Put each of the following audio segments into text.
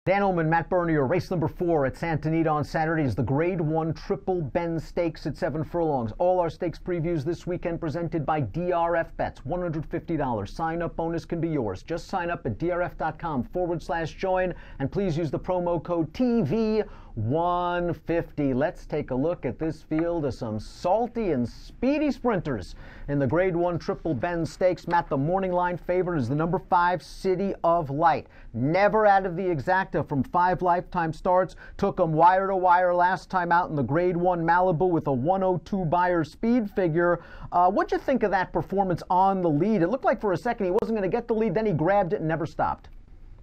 Dan Illman, Matt Bernier, race number 4 at Santa Anita on Saturday is the Grade 1 Triple Bend Stakes at 7 furlongs. All our stakes previews this weekend presented by DRF Bets. $150 sign-up bonus can be yours. Just sign up at drf.com/join and please use the promo code TV150. Let's take a look at this field of some salty and speedy sprinters in the Grade 1 Triple Bend Stakes. Matt, the morning line favorite is the number 5 City of Light. Never out of the exacta from 5 lifetime starts. Took him wire to wire last time out in the Grade 1 Malibu with a 102 Beyer speed figure. What'd you think of that performance on the lead? It looked like for a second he wasn't going to get the lead, then he grabbed it and never stopped.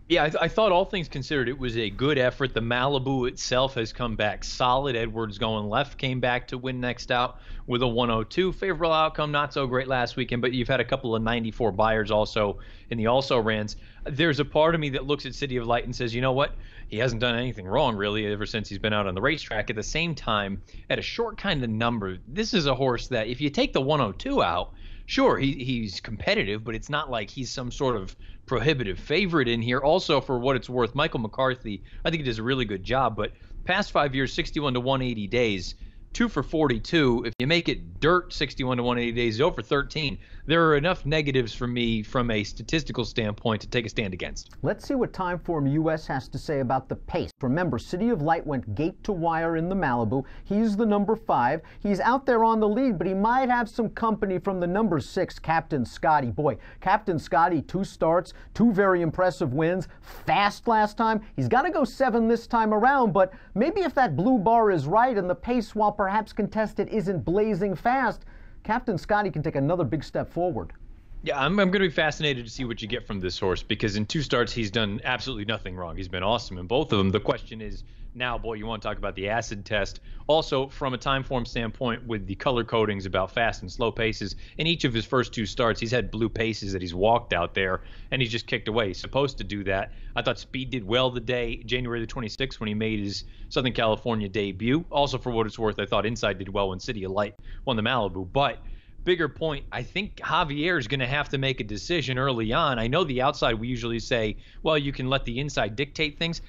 Yeah, I thought all things considered it was a good effort. The Malibu itself has come back solid. Edwards going left came back to win next out with a 102. Favorable outcome, not so great last weekend, but you've had a couple of 94 Beyers also in the also-rans. There's a part of me that looks at City of Light and says, you know what? He hasn't done anything wrong, really, ever since he's been out on the racetrack. At the same time, at a short kind of number, this is a horse that if you take the 102 out, sure, he's competitive, but it's not like he's some sort of prohibitive favorite in here. Also, for what it's worth, Michael McCarthy, I think he does a really good job, but past 5 years, 61 to 180 days, 2 for 42. If you make it dirt 61 to 180 days, 0 for 13. There are enough negatives for me from a statistical standpoint to take a stand against. Let's see what Timeform US has to say about the pace. Remember, City of Light went gate to wire in the Malibu. He's the number 5. He's out there on the lead, but he might have some company from the number 6, Captain Scotty. Boy, Captain Scotty, 2 starts, 2 very impressive wins, fast last time. He's got to go 7 this time around, but maybe if that blue bar is right and the pace, while perhaps contested, isn't blazing fast, Captain Scotty can take another big step forward. Yeah, I'm going to be fascinated to see what you get from this horse, because in 2 starts he's done absolutely nothing wrong. He's been awesome in both of them. The question is now, boy, you want to talk about the acid test. Also, from a Timeform standpoint, with the color codings about fast and slow paces, in each of his first 2 starts, he's had blue paces that he's walked out there, and he's just kicked away. He's supposed to do that. I thought Speed did well the day, January the 26th, when he made his Southern California debut. Also, for what it's worth, I thought Inside did well when City of Light won the Malibu. But bigger point, I think Javier is going to have to make a decision early on. I know the outside, we usually say, well, you can let the inside dictate things.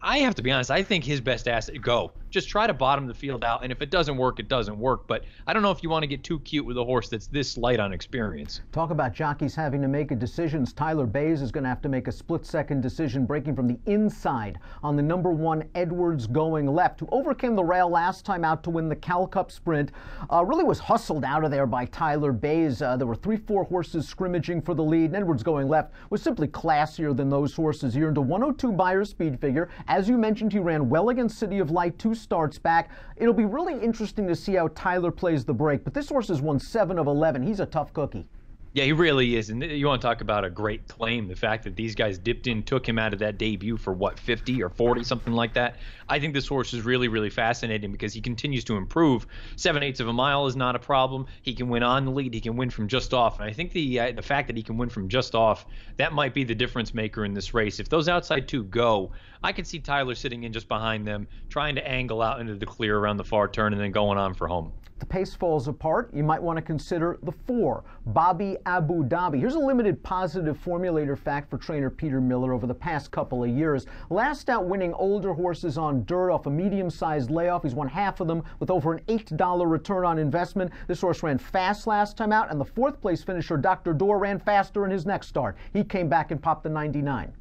I have to be honest, I think his best asset, go. Just try to bottom the field out, and if it doesn't work, it doesn't work. But I don't know if you want to get too cute with a horse that's this light on experience. Talk about jockeys having to make a decision. Tyler Bays is going to have to make a split-second decision, breaking from the inside on the number 1 Edwards going left, who overcame the rail last time out to win the Cal Cup Sprint. Really was hustled out of there by Tyler Bays. There were 3-4 horses scrimmaging for the lead, and Edwards going left was simply classier than those horses. He earned a 102 Beyer speed figure. As you mentioned, he ran well against City of Light 2 starts back. It'll be really interesting to see how Tyler plays the break, but this horse has won 7 of 11. He's a tough cookie. Yeah, he really is. And you want to talk about a great claim, the fact that these guys dipped in, took him out of that debut for, what, 50 or 40, something like that. I think this horse is really, really fascinating because he continues to improve. 7/8 of a mile is not a problem. He can win on the lead. He can win from just off. And I think the fact that he can win from just off, that might be the difference maker in this race. If those outside 2 go, I could see Tyler sitting in just behind them, trying to angle out into the clear around the far turn and then going on for home. The pace falls apart. You might want to consider the 4, Bobby Abu Dhabi. Here's a limited positive formulator fact for trainer Peter Miller over the past couple of years. Last out winning older horses on dirt off a medium-sized layoff. He's won half of them with over an $8 return on investment. This horse ran fast last time out, and the 4th place finisher, Dr. Dorr, ran faster in his next start. He came back and popped the 99.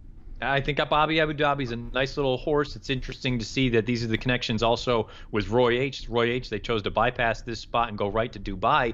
I think Bobby Abu Dhabi is a nice little horse. It's interesting to see that these are the connections also with Roy H. Roy H., they chose to bypass this spot and go right to Dubai.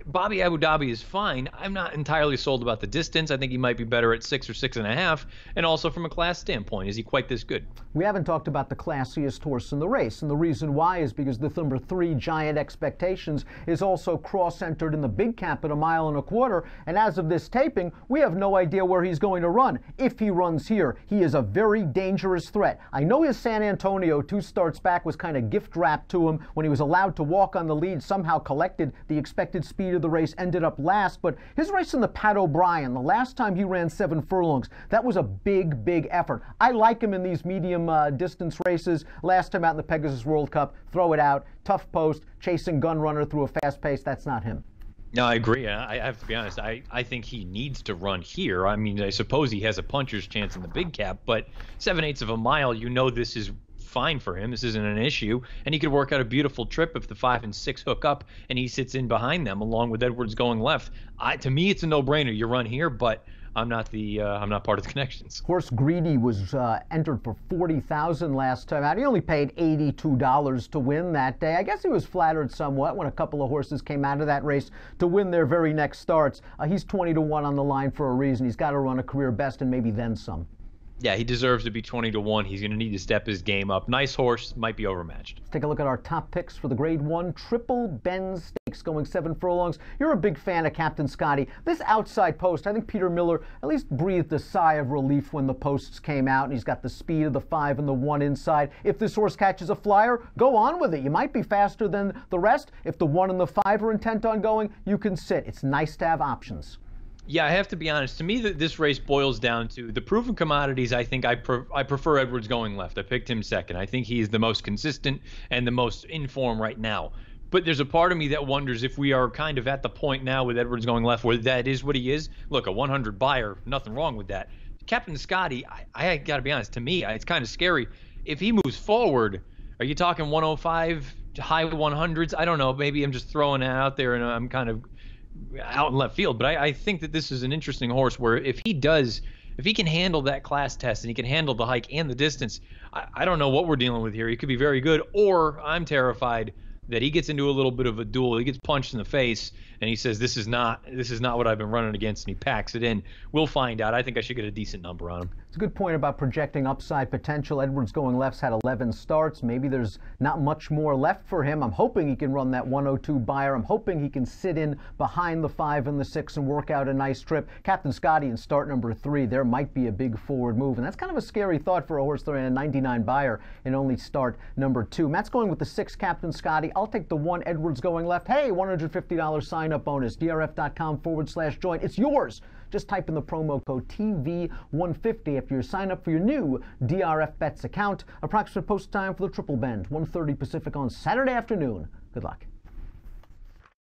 Bobby Abu Dhabi is fine. I'm not entirely sold about the distance. I think he might be better at 6 or 6.5. And also from a class standpoint, is he quite this good? We haven't talked about the classiest horse in the race, and the reason why is because the number 3, Giant Expectations, is also cross-entered in the big cap at 1.25 miles, and as of this taping, we have no idea where he's going to run. If he runs here, he is a very dangerous threat. I know his San Antonio 2 starts back was kind of gift-wrapped to him when he was allowed to walk on the lead, somehow collected the expected speed of the race, ended up last, but his race in the Pat O'Brien, the last time he ran 7 furlongs, that was a big, big effort. I like him in these medium distance races. Last time out in the Pegasus World Cup, throw it out, tough post, chasing gun runner through a fast pace, that's not him. No, I agree. I have to be honest. I think he needs to run here. I mean, I suppose he has a puncher's chance in the big cap, but 7/8 of a mile, this is fine for him. This isn't an issue, and he could work out a beautiful trip if the 5 and 6 hook up and he sits in behind them along with Edwards going left. To me, it's a no-brainer. You run here, but I'm not part of the connections. Horse Greedy was entered for $40,000 last time out. He only paid $82 to win that day. I guess he was flattered somewhat when a couple of horses came out of that race to win their very next starts. He's 20-1 on the line for a reason. He's got to run a career best and maybe then some. Yeah, he deserves to be 20-1. He's going to need to step his game up. Nice horse, might be overmatched. Let's take a look at our top picks for the Grade 1 Triple Bend Stakes going 7 furlongs. You're a big fan of Captain Scotty. This outside post, I think Peter Miller at least breathed a sigh of relief when the posts came out, and he's got the speed of the 5 and the 1 inside. If this horse catches a flyer, go on with it. You might be faster than the rest. If the 1 and the 5 are intent on going, you can sit. It's nice to have options. Yeah, I have to be honest. To me, this race boils down to the proven commodities. I think I prefer Edwards going left. I picked him second. I think he's the most consistent and the most in form right now. But there's a part of me that wonders if we are kind of at the point now with Edwards going left where that is what he is. Look, a 100 buyer, nothing wrong with that. Captain Scotty, I got to be honest, to me, it's kind of scary. If he moves forward, are you talking 105 to high 100s? I don't know. Maybe I'm just throwing it out there and I'm kind of out in left field, but I think that this is an interesting horse where if he can handle that class test and he can handle the hike and the distance, I don't know what we're dealing with here. He could be very good, or I'm terrified that he gets into a little bit of a duel. He gets punched in the face and he says, this is not what I've been running against, and he packs it in. We'll find out. I think I should get a decent number on him. It's a good point about projecting upside potential. Edwards going left's had 11 starts. Maybe there's not much more left for him. I'm hoping he can run that 102 buyer. I'm hoping he can sit in behind the 5 and the 6 and work out a nice trip. Captain Scotty in start number 3, there might be a big forward move, and that's kind of a scary thought for a horse that ran a 99 buyer in only start number 2. Matt's going with the 6 Captain Scotty. I'll take the 1 Edwards going left. Hey, $150 sign-up bonus, drf.com/join. It's yours. Just type in the promo code TV150 after you sign up for your new DRF Bets account. Approximate post time for the Triple Bend, 1:30 Pacific on Saturday afternoon. Good luck.